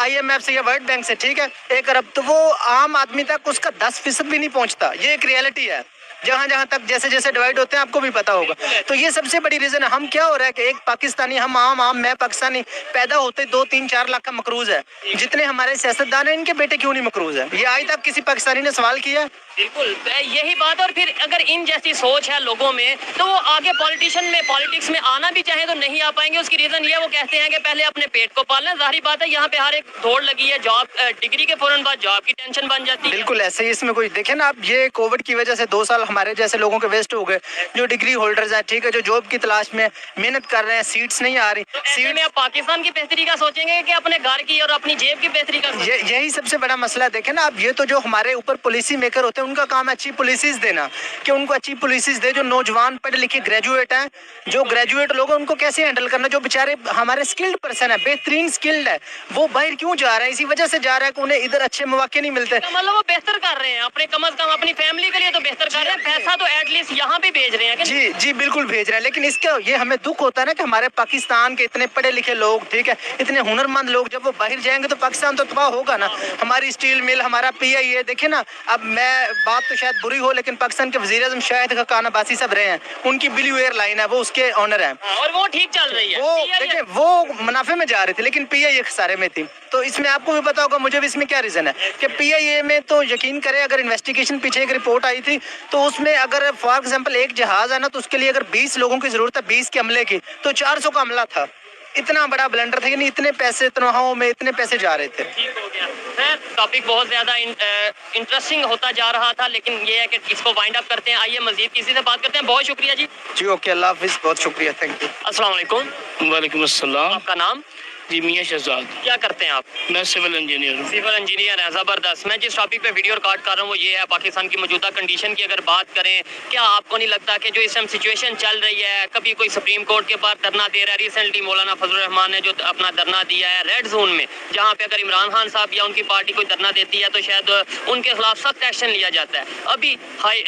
IMF से या वर्ल्ड बैंक से, ठीक है, 1 अरब, तो वो आम आदमी तक उसका 10% भी नहीं पहुंचता। ये एक रियलिटी है। जहां जहां तक जैसे जैसे डिवाइड होते हैं आपको भी पता होगा। तो ये सबसे बड़ी रीजन है। हम क्या हो रहा है कि एक पाकिस्तानी, हम आम मैं पाकिस्तानी पैदा होते 2-3-4 लाख का मकरूज है। जितने हमारे सियासतदान हैं इनके बेटे क्यों नहीं मकरूज है? ये आज तक किसी पाकिस्तानी ने सवाल किया? बिल्कुल यही बात। और फिर अगर इन जैसी सोच है लोगों में तो वो आगे पॉलिटिक्स में आना भी चाहे तो नहीं आ पाएंगे। उसकी रीजन ये, वो कहते हैं कि पहले अपने पेट को पालना। जाहिर बात है, यहाँ पे हर एक दौड़ लगी है, जॉब डिग्री के फौरन बाद जॉब की टेंशन बन जाती है। बिल्कुल ऐसे ही इसमें कोई देखे ना, आप ये कोविड की वजह से 2 साल हमारे जैसे लोगों के वेस्ट हो गए, जो डिग्री होल्डर्स हैं, ठीक है, जो जॉब की तलाश में मेहनत कर रहे हैं, सीट्स नहीं आ रही। ऐसे में आप पाकिस्तान की बेहतरी का सोचेंगे कि अपने घर की और अपनी जेब की बेहतरी का? यही सबसे बड़ा मसला। देखे ना आप, ये तो जो हमारे ऊपर पॉलिसी मेकर होते हैं उनका काम है अच्छी पॉलिसीज देना, कि उनको अच्छी पॉलिसीज दे। जो नौजवान पढ़े लिखे ग्रेजुएट हैं, जो ग्रेजुएट लोग हैं, उनको कैसे हैंडल करना। जो बेचारे हमारे स्किल्ड पर्सन है, बेहतरीन स्किल्ड है, वो बाहर क्यों जा रहे हैं? इसी वजह से जा रहा है कि उन्हें इधर अच्छे मौके नहीं मिलते। मतलब वो बेहतर कर रहे हैं अपने, कम से कम अपनी फैमिली के लिए तो बेहतर कर रहे हैं। पैसा तो एटलीस्ट यहाँ भी भेज रहे हैं। जी जी बिल्कुल भेज रहे हैं, लेकिन इसका ये हमें दुख होता है ना कि हमारे पाकिस्तान के इतने पढ़े लिखे लोग, ठीक है, इतने हुनरमंद लोग, जब वो बाहर जाएंगे तो पाकिस्तान तो तबाह होगा ना। हमारी स्टील मिल, हमारा PIA, देखे ना, अब मैं बात तो शायद बुरी हो लेकिन पाकिस्तान के वजीर आज़म शाहिद खान अब्बासी सब रहे हैं, उनकी ब्लू एयरलाइन है, वो उसके ऑनर है और वो ठीक चल रही है। वो देखिए, वो मुनाफे में जा रही थी लेकिन PIA खसारे में थी। तो इसमें आपको भी पता होगा, मुझे भी इसमें क्या रीजन है कि PIA में तो यकीन करें, अगर इन्वेस्टिगेशन पीछे एक रिपोर्ट आई थी तो उसमें अगर फॉर एग्जाम्पल एक जहाज है ना, तो उसके लिए अगर 20 लोगों की जरूरत है, 20 के अमले की, तो 400 का अमला था। इतना बड़ा ब्लंडर था कि नहीं, इतने पैसे तनख्वाहों में इतने पैसे जा रहे थे। ठीक हो गया। टॉपिक बहुत ज्यादा इंटरेस्टिंग होता जा रहा था, लेकिन ये है कि इसको वाइंड अप करते हैं। आइए मजीद किसी से बात करते हैं। बहुत शुक्रिया जी। जी ओके, अल्लाह हाफिज, बहुत शुक्रिया, थैंक यू। अस्सलाम वालेकुम। वालेकुम अस्सलाम। आपका नाम? जी मियां शहजाद। क्या करते हैं आप? मैं सिविल इंजीनियर हूँ। सिविल इंजीनियर है, जबरदस्त। मैं जिस टॉपिक पे वीडियो रिकॉर्ड कर रहा हूँ वो ये है, पाकिस्तान की मौजूदा कंडीशन की अगर बात करें, क्या आपको नहीं लगता कि जो इस टाइम सिचुएशन चल रही है, कभी कोई सुप्रीम कोर्ट के पास धरना दे रहा है, रिसेंटली मौलाना फजल रहमान ने जो अपना धरना दिया है रेड जोन में, जहाँ पे अगर इमरान खान साहब या उनकी पार्टी कोई धरना देती है तो शायद उनके खिलाफ सख्त एक्शन लिया जाता है। अभी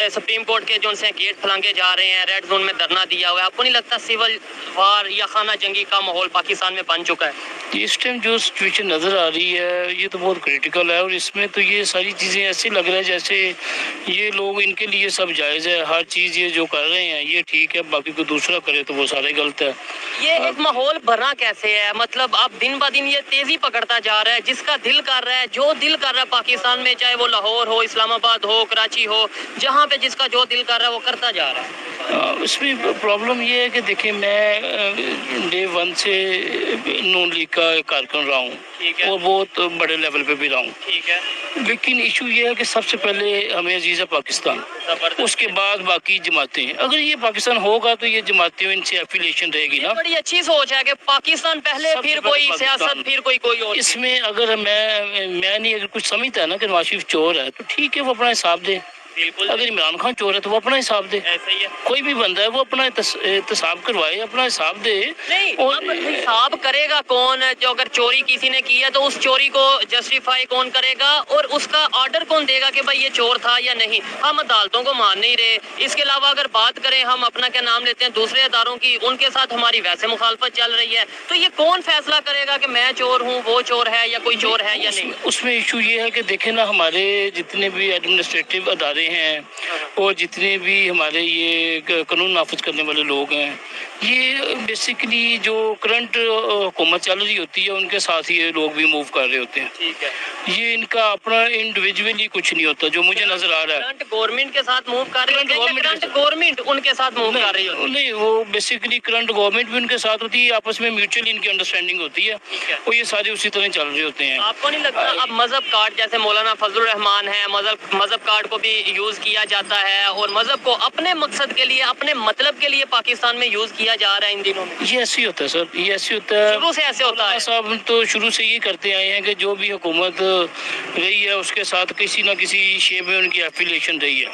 सुप्रीम कोर्ट के जो उनसे गेट फलांगे जा रहे हैं, रेड जोन में धरना दिया हुआ है, आपको नहीं लगता सिविल वार या खाना जंगी का माहौल पाकिस्तान में बन चुका है? इस टाइम जो सिचुएशन नज़र आ रही है ये तो बहुत क्रिटिकल है, और इसमें तो ये सारी चीज़ें ऐसी लग रहा है जैसे ये लोग, इनके लिए सब जायज़ है, हर चीज़ ये जो कर रहे हैं ये ठीक है, बाकी कोई दूसरा करे तो वो सारे गलत है। ये एक माहौल बना कैसे है, मतलब अब दिन ब दिन ये तेजी पकड़ता जा रहा है, जिसका दिल कर रहा है, जो दिल कर रहा है पाकिस्तान में, चाहे वो लाहौर हो, इस्लामाबाद हो, कराची हो, जहाँ पे जिसका जो दिल कर रहा है वो करता जा रहा है। इसमें प्रॉब्लम ये है कि देखिए, मैं डे 1 से नून लीग का कारकुन रहा हूँ, ठीक है। और बहुत बड़े लेवल पे भी रहा हूँ, ठीक है। लेकिन इशू ये है कि सबसे पहले हमें अजीज है पाकिस्तान, उसके बाद बाकी जमातें। अगर ये पाकिस्तान होगा तो ये जमातें, इनसे एफिलिएशन रहेगी ना। बड़ी अच्छी सोच है कि पाकिस्तान पहले, सबसे फिर पहले कोई पाकिस्तान। सियासत, फिर कोई और। इसमें अगर मैं नहीं, अगर कुछ समझता है ना कि नवाज शरीफ चोर है तो ठीक है, वो अपना हिसाब दे। बिल्कुल। अगर इमरान खान चोर है तो वो अपना हिसाब दे। ऐसा ही है। कोई भी बंदा है वो अपना हिसाब करवाए, अपना हिसाब दे। नहीं, और अब हिसाब करेगा कौन? जो अगर चोरी किसी ने की है तो उस चोरी को जस्टिफाई कौन करेगा, और उसका ऑर्डर कौन देगा कि भाई ये चोर था या नहीं? हम अदालतों को मान नहीं रहे। इसके अलावा अगर बात करें, हम अपना क्या नाम लेते हैं दूसरे अदारों की, उनके साथ हमारी वैसे मुखालफत चल रही है, तो ये कौन फैसला करेगा कि मैं चोर हूँ, वो चोर है, या कोई चोर है या नहीं? उसमें इशू ये है कि देखे ना, हमारे जितने भी एडमिनिस्ट्रेटिव अदारे हैं और जितने भी हमारे ये कानून नाफिज करने वाले लोग हैं, ये बेसिकली जो करंट हुकूमत चल रही होती है उनके साथ ही ये लोग भी मूव कर रहे होते हैं। ठीक है। ये इनका अपना इंडिविजुअली कुछ नहीं होता, जो मुझे नजर आ रहा है। करंट गवर्नमेंट के साथ मूव कर रही है, करंट गवर्नमेंट उनके साथ मूव कर रही है। नहीं, वो बेसिकली करंट गवर्नमेंट भी उनके साथ होती है, आपस में म्यूचुअली इनकी अंडरस्टैंडिंग होती है, ठीक है। और ये सारे उसी तरह चल रहे होते हैं। आपको नहीं लगता अब मजहब कार्ड, जैसे मौलाना फजलुर रहमान है, मजहब कार्ड को भी यूज किया जाता है, और मजहब को अपने मकसद के लिए, अपने मतलब के लिए पाकिस्तान में यूज किया जा रहा है इन दिनों में? ये ऐसे ही होता है सर, ये ऐसे होता है, शुरू से ऐसे होता है। साहब तो शुरू से ये करते आए हैं कि जो भी हुकूमत रही है उसके साथ किसी ना किसी शेप में उनकी एफिलिएशन रही है।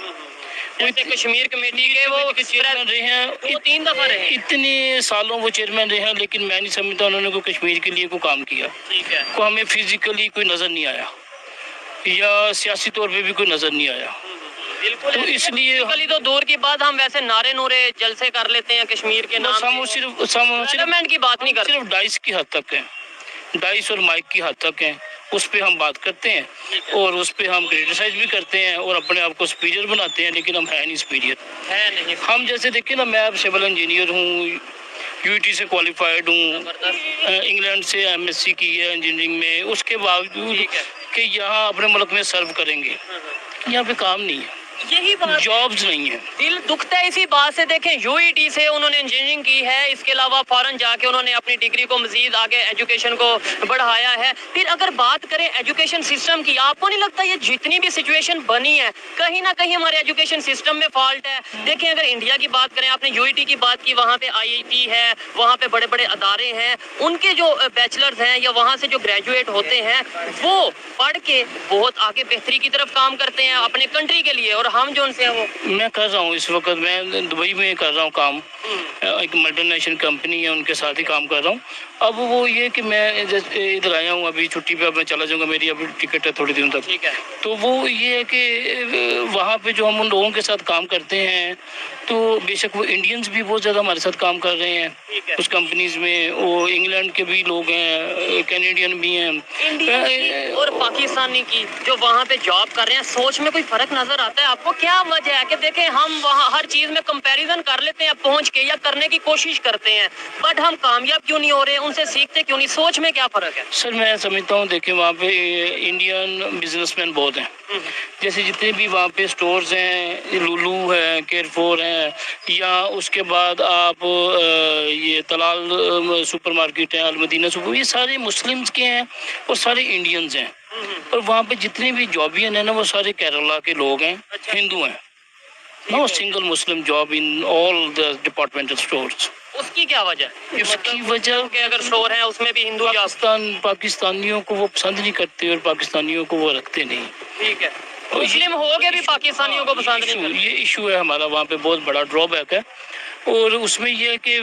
जैसे कश्मीर कमेटी के वो चेयरमैन रहे हैं, 2-3 दफा रहे हैं। इतने सालों वो चेयरमैन रहे हैं, लेकिन मैं नहीं समझता उन्होंने कोई कश्मीर के लिए कोई काम किया। ठीक है। को हमें फिजिकली कोई नजर नहीं आया, या सियासी तौर पे भी कोई नजर नहीं आया। बिल्कुल। तो इसलिए कल तो दूर की बात, हम वैसे नारे नूरे जलसे कर लेते हैं कश्मीर के नाम हम पे। सिर्फ डेवलपमेंट की बात नहीं करते। सिर्फ डाइस की हद तक है, डाइस और माइक की हद तक है, उस पे हम बात करते हैं और उस पे हम क्रिटिसाइज भी करते हैं और अपने आप को सुपीरियर बनाते हैं, लेकिन हम है नहीं सुपीरियर। है नहीं। हम जैसे देखिए ना, मैं अब सिविल इंजीनियर हूँ, यूटी से क्वालिफाइड हूँ, इंग्लैंड से एमएससी की है इंजीनियरिंग में, उसके बावजूद कि यहाँ अपने मुल्क में सर्व करेंगे, यहाँ पे काम नहीं है, यही बात, जॉब्स नहीं है। दिल दुखता है इसी बात से। देखें, यूईटी से उन्होंने इंजीनियरिंग की है, इसके अलावा फॉरेन जाके उन्होंने अपनी डिग्री को मजीद आगे एजुकेशन को बढ़ाया है। फिर अगर बात करें एजुकेशन सिस्टम की, आपको नहीं लगता ये जितनी भी सिचुएशन बनी है, कहीं ना कहीं हमारे एजुकेशन सिस्टम में फॉल्ट है? देखें, अगर इंडिया की बात करें, आपने यूईटी की बात की, वहाँ पे IIT है, वहाँ पे बड़े बड़े अदारे हैं, उनके जो बैचलर्स हैं या वहाँ से जो ग्रेजुएट होते हैं, वो पढ़ के बहुत आगे बेहतरी की तरफ काम करते हैं अपने कंट्री के लिए, और हम जो उनसे हैं वो। मैं कर रहा हूँ इस वक्त, मैं दुबई में कर रहा हूँ काम, एक मल्टीनेशनल कंपनी है उनके साथ ही काम कर रहा हूँ। अब वो ये कि मैं इधर आया हूँ अभी छुट्टी पे, अब मैं चला जाऊँगा, मेरी अभी टिकट है थोड़ी दिनों तक। ठीक है। तो वो ये है कि वहाँ पे जो हम उन लोगों के साथ काम करते हैं, तो बेशक वो इंडियंस भी बहुत ज़्यादा हमारे साथ काम कर रहे हैं उस कंपनीज में, वो इंग्लैंड के भी लोग हैं, कैनेडियन भी हैं, इंडिया की और पाकिस्तानी की जो वहाँ पे जॉब कर रहे हैं, सोच में कोई फर्क नजर आता है आपको? क्या वजह है कि देखें, हम वहाँ हर चीज में कंपैरिजन कर लेते हैं पहुँच के, या करने की कोशिश करते हैं, बट हम कामयाब क्यों नहीं हो रहे? उनसे सीखते क्यों नहीं? सोच में क्या फर्क है? सर मैं समझता हूँ, देखिए वहाँ पे इंडियन बिजनेसमैन बहुत हैं, जैसे जितने भी वहाँ पे स्टोर्स हैं, लुलू है, केयरफोर हैं, या उसके बाद आप ये तलाल सुपरमार्केट है, अलमदीना सुपर, ये सारे मुस्लिम्स के हैं और सारे इंडियंस हैं। और वहाँ पे जितने भी जॉबियन है ना, वो सारे केरला के लोग हैं, हिंदू हैं। No single Muslim job in all the departmental stores. उसकी क्या वजह है? उसकी वजह के अगर स्टोर है उसमें भी हिंदू या पाकिस्तानियों को वो पसंद नहीं करते और पाकिस्तानियों को वो रखते नहीं। ठीक है, मुस्लिम हो गए भी पाकिस्तानियों को पसंद नहीं करते। ये इशू है हमारा, वहाँ पे बहुत बड़ा ड्रॉबैक है। और उसमें ये है कि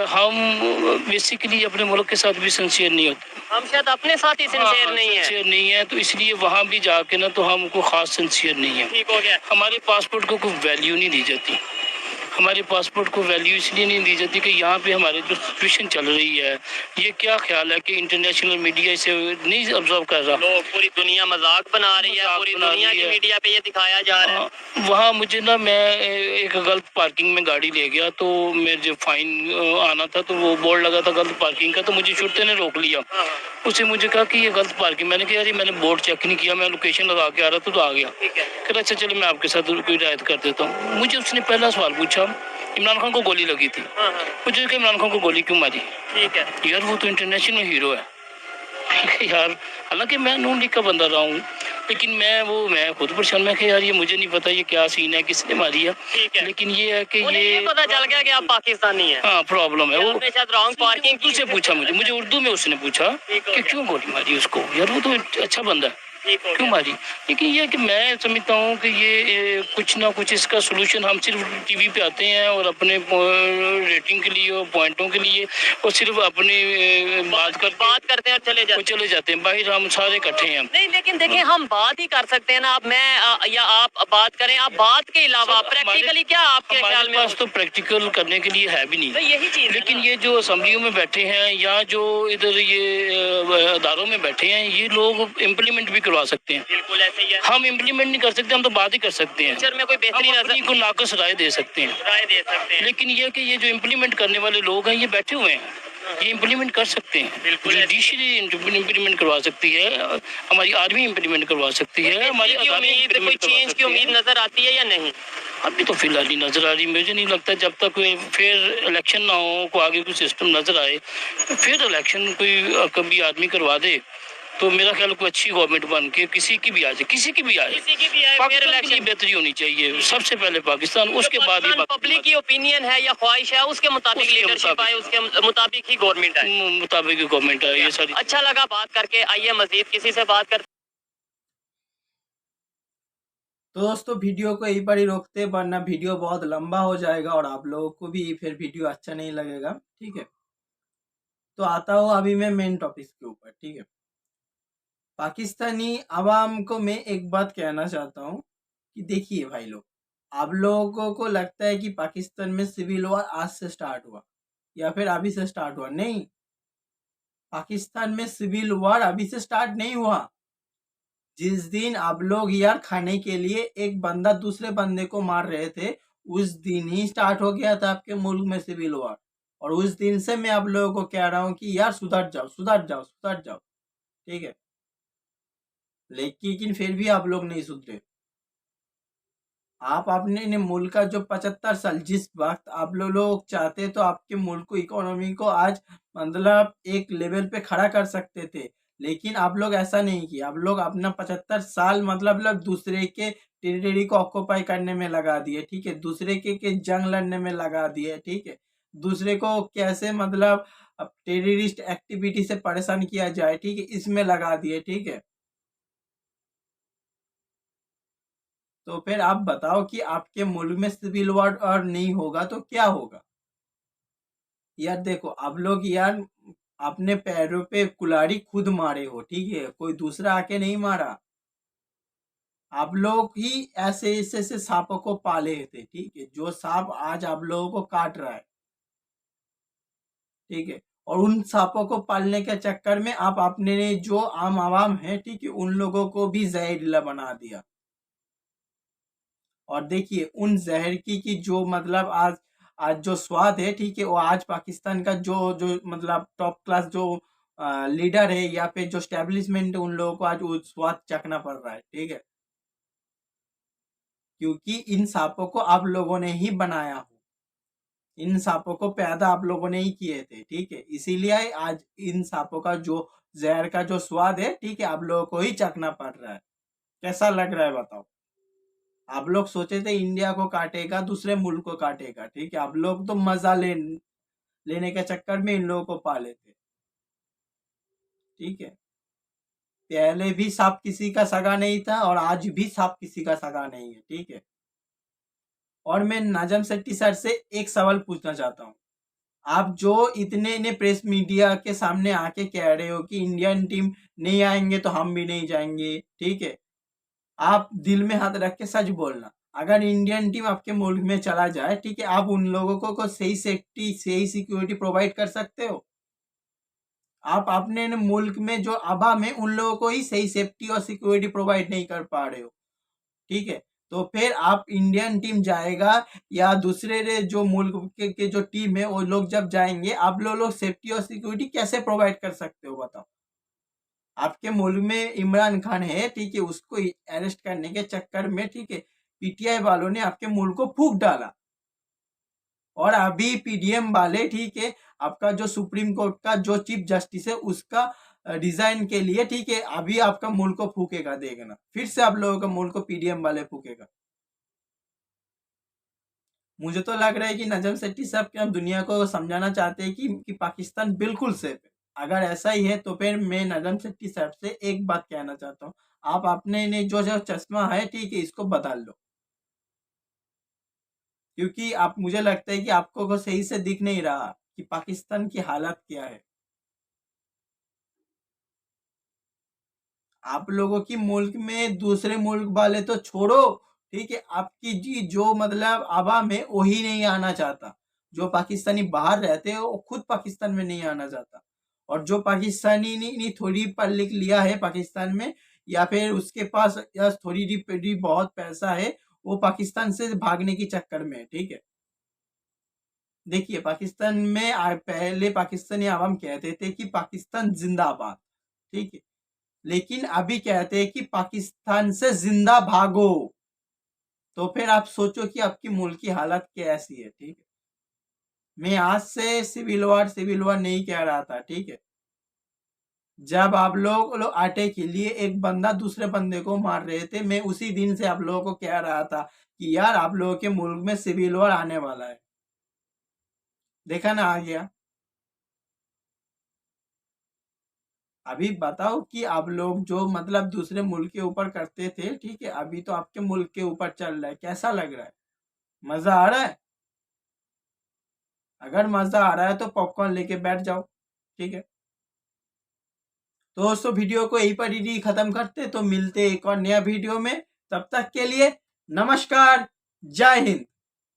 हम बेसिकली अपने मुल्क के साथ भी सिंसियर नहीं होते, हम शायद अपने साथ ही सिंसियर नहीं है। तो इसलिए वहाँ भी जाके ना तो हमको खास सिंसियर नहीं है। ठीक हो गया। हमारे पासपोर्ट को कोई वैल्यू नहीं दी जाती, हमारे पासपोर्ट को वैल्यू इसलिए नहीं दी जाती कि यहाँ पे हमारे जो सिचुएशन चल रही है, ये क्या ख्याल है कि इंटरनेशनल मीडिया इसे नहीं ऑब्जर्व कर रहा। लोग पूरी दुनिया मजाक बना रही है, पूरी दुनिया की मीडिया पे ये दिखाया जा रहा है। वहाँ मुझे ना, मैं एक गलत पार्किंग में गाड़ी ले गया, तो मेरे जो फाइन आना था तो वो बोर्ड लगा था गलत पार्किंग का, तो मुझे छुट्टे ने रोक लिया। उसने मुझे कहा कि ये गलत पार्किंग। मैंने कहा यार ये मैंने बोर्ड चेक नहीं किया, मैं लोकेशन लगा के आ रहा था तो आ गया। फिर अच्छा चलो मैं आपके साथ कोई रियायत कर देता हूँ। मुझे उसने पहला सवाल पूछा, इमरान खान को गोली लगी थी। मुझे कहा इमरान खान को गोली क्यों मारी? ठीक है यार वो तो इंटरनेशनल हीरो है। यार हालांकि मैं नून लीग का बंदा रहा हूँ, लेकिन मैं खुद परेशान। मैं यार ये मुझे नहीं पता ये क्या सीन है, किसने मारी है। ठीक है, लेकिन ये है कि ये पता चल गया कि आप पाकिस्तानी हैं। हाँ प्रॉब्लम है वो। शायद रॉन्ग पार्किंग उर्दू से पूछा मुझे उर्दू में उसने पूछा कि क्यों गोली मारी उसको। यार वो तो अच्छा बंदा है, क्यों मारी? लेकिन ये कि मैं समझता हूँ कि ये कुछ ना कुछ इसका सोल्यूशन, हम सिर्फ टीवी पे आते हैं और अपने रेटिंग के लिए और पॉइंटों के लिए और सिर्फ अपनी बात करते हैं और चले जाते हैं। बाहर हम सारे इकट्ठे हैं। नहीं, लेकिन देखिए हम बात ही कर सकते हैं ना। आप मैं या आप बात करें, आप बात के अलावा प्रैक्टिकली क्या आपके ख्याल में? पास तो प्रैक्टिकल करने के लिए है भी नहीं, यही चीज। लेकिन ये जो असेंबलियों में बैठे हैं या जो इधर ये अदारों में बैठे हैं, ये लोग इम्प्लीमेंट भी करवा सकते हैं। बिल्कुल ऐसे ही है। हम इम्प्लीमेंट नहीं कर सकते, हम तो बात ही कर सकते हैं। फ्यूचर में कोई बेहतरीन नजर को नाकस राय दे सकते हैं। लेकिन ये कि ये जो इम्प्लीमेंट करने वाले लोग हैं ये बैठे हुए हैं, ये इम्प्लीमेंट कर सकते हैं। जुडिशरी इम्प्लीमेंट करवा सकती है, हमारी आर्मी इम्प्लीमेंट करवा सकती है, हमारी कोई चेंज की उम्मीद नजर आती है या नहीं? अभी तो फिलहाल नहीं नजर आ रही। मुझे नहीं लगता जब तक कोई फिर इलेक्शन ना हो, को आगे कोई सिस्टम नजर आए, तो फिर इलेक्शन कोई कभी आदमी करवा दे तो मेरा ख्याल कोई अच्छी गवर्नमेंट बन के किसी की भी आ जाए, किसी की भी आए, पाकिस्तान की बेहतरी होनी चाहिए। सबसे पहले पाकिस्तान, उसके बाद ही पब्लिक की ओपिनियन है या ख्वाहिश है, उसके मुताबिक लीडरशिप आए, उसके मुताबिक ही गवर्नमेंट है, मुताबिक ही गवर्नमेंट है। ये सारी अच्छा लगा बात करके। आइए मजीद किसी से बात करते। तो दोस्तों वीडियो को यहीं पर ही रोकते, वरना वीडियो बहुत लंबा हो जाएगा और आप लोगों को भी फिर वीडियो अच्छा नहीं लगेगा। ठीक है, तो आता हूँ अभी मैं मेन टॉपिक के ऊपर। ठीक है, पाकिस्तानी आवाम को मैं एक बात कहना चाहता हूँ कि देखिए भाई लोग, आप लोगों को लगता है कि पाकिस्तान में सिविल वॉर आज से स्टार्ट हुआ या फिर अभी से स्टार्ट हुआ। नहीं, पाकिस्तान में सिविल वॉर अभी से स्टार्ट नहीं हुआ। जिस दिन आप लोग यार खाने के लिए एक बंदा दूसरे बंदे को मार रहे थे, उस दिन ही स्टार्ट हो गया था आपके मुल्क में सिविल वॉर। और उस दिन से मैं आप लोगों को कह रहा हूँ कि यार सुधर जाओ, सुधर जाओ, सुधर जाओ। ठीक है, लेकिन फिर भी आप लोग नहीं सुधरे। आप अपने मुल्क का जो 75 साल, जिस वक्त आप लोग चाहते तो आपके मुल्क को, इकोनॉमी को आज मतलब एक लेवल पे खड़ा कर सकते थे, लेकिन आप लोग ऐसा नहीं किया। आप लोग अपना 75 साल मतलब दूसरे के टेरिटरी को ऑक्यूपाई करने में लगा दिए। ठीक है, दूसरे के जंग लड़ने में लगा दिए। ठीक है, दूसरे को कैसे मतलब टेररिस्ट एक्टिविटी से परेशान किया जाए, ठीक है, इसमें लगा दिए। ठीक है, तो फिर आप बताओ कि आपके मुल्क में सिविल वॉर और नहीं होगा तो क्या होगा? यार देखो, आप लोग यार अपने पैरों पे कुल्हाड़ी खुद मारे हो। ठीक है, कोई दूसरा आके नहीं मारा। आप लोग ही ऐसे ऐसे सांपों को पाले थे। ठीक है, जो सांप आज आप लोगों को काट रहा है। ठीक है, और उन सांपों को पालने के चक्कर में आप अपने जो आम आवाम है, ठीक है, उन लोगों को भी जहरीला बना दिया। और देखिए उन जहर की जो मतलब आज जो स्वाद है, ठीक है, वो आज पाकिस्तान का जो जो मतलब टॉप क्लास जो लीडर है या फिर जो स्टैब्लिशमेंट है, उन लोगों को आज वो स्वाद चखना पड़ रहा है। ठीक है, क्योंकि इन सांपों को आप लोगों ने ही बनाया हो, इन सांपों को पैदा आप लोगों ने ही किए थे। ठीक है, इसीलिए आज इन सांपों का जो जहर का जो स्वाद है, ठीक है, आप लोगों को ही चखना पड़ रहा है। कैसा लग रहा है बताओ? आप लोग सोचे थे इंडिया को काटेगा, दूसरे मुल्क को काटेगा। ठीक है, आप लोग तो मजा लेने के चक्कर में इन लोगों को पाले थे। ठीक है, पहले भी सांप किसी का सगा नहीं था और आज भी सांप किसी का सगा नहीं है। ठीक है, और मैं नाजम सेट्टी सर से एक सवाल पूछना चाहता हूँ। आप जो इतने प्रेस मीडिया के सामने आके कह रहे हो कि इंडियन टीम नहीं आएंगे तो हम भी नहीं जाएंगे, ठीक है, आप दिल में हाथ रख के सच बोलना, अगर इंडियन टीम आपके मुल्क में चला जाए, ठीक है, आप उन लोगों को सही सेफ्टी, सही सिक्योरिटी प्रोवाइड कर सकते हो? आप अपने मुल्क में जो आवाम है उन लोगों को ही सही सेफ्टी और सिक्योरिटी प्रोवाइड नहीं कर पा रहे हो, ठीक है, तो फिर आप इंडियन टीम जाएगा या दूसरे जो मुल्क के जो टीम है वो लोग जब जाएंगे, आप लोग सेफ्टी और सिक्योरिटी कैसे प्रोवाइड कर सकते हो बताओ? आपके मुल्क में इमरान खान है, ठीक है, उसको अरेस्ट करने के चक्कर में, ठीक है, पीटीआई वालों ने आपके मुल्क को फूंक डाला, और अभी पीडीएम वाले, ठीक है, आपका जो सुप्रीम कोर्ट का जो चीफ जस्टिस है उसका डिजाइन के लिए, ठीक है, अभी आपका मुल्क को फूकेगा, देखना फिर से आप लोगों का मुल्क को पीडीएम वाले फूकेगा। मुझे तो लग रहा है कि नजम सेठी साहब के हम दुनिया को समझाना चाहते हैं कि पाकिस्तान बिल्कुल सेफ है। अगर ऐसा ही है तो फिर मैं नजम सेठी साहब से एक बात कहना चाहता हूँ, आप अपने ने जो जो चश्मा है, ठीक है, इसको बदल लो, क्योंकि आप, मुझे लगता है कि आपको को सही से दिख नहीं रहा कि पाकिस्तान की हालत क्या है। आप लोगों की मुल्क में दूसरे मुल्क वाले तो छोड़ो, ठीक है, आपकी जी जो मतलब आवाम है वही नहीं आना चाहता। जो पाकिस्तानी बाहर रहते हैं वो खुद पाकिस्तान में नहीं आना चाहता, और जो पाकिस्तानी नहीं थोड़ी पढ़ लिख लिया है पाकिस्तान में, या फिर उसके पास या थोड़ी बहुत पैसा है, वो पाकिस्तान से भागने की चक्कर में है, ठीक है। देखिए, पाकिस्तान में पहले पाकिस्तानी आवाम कहते थे कि पाकिस्तान जिंदाबाद, ठीक है, लेकिन अभी कहते हैं कि पाकिस्तान से जिंदा भागो। तो फिर आप सोचो कि आपकी मुल्क की हालत कैसी है, ठीक है। मैं आज से सिविल वार नहीं कह रहा था, ठीक है। जब आप लोग आटे के लिए एक बंदा दूसरे बंदे को मार रहे थे, मैं उसी दिन से आप लोगों को कह रहा था कि यार आप लोगों के मुल्क में सिविल वार आने वाला है। देखा ना, आ गया। अभी बताओ कि आप लोग जो मतलब दूसरे मुल्क के ऊपर करते थे, ठीक है, अभी तो आपके मुल्क के ऊपर चल रहा है, कैसा लग रहा है? मजा आ रहा है? अगर मजा आ रहा है तो पॉपकॉर्न लेके बैठ जाओ, ठीक है। तो दोस्तों, वीडियो को यहीं पर ही खत्म करते, तो मिलते एक और नया वीडियो में। तब तक के लिए नमस्कार, जय हिंद।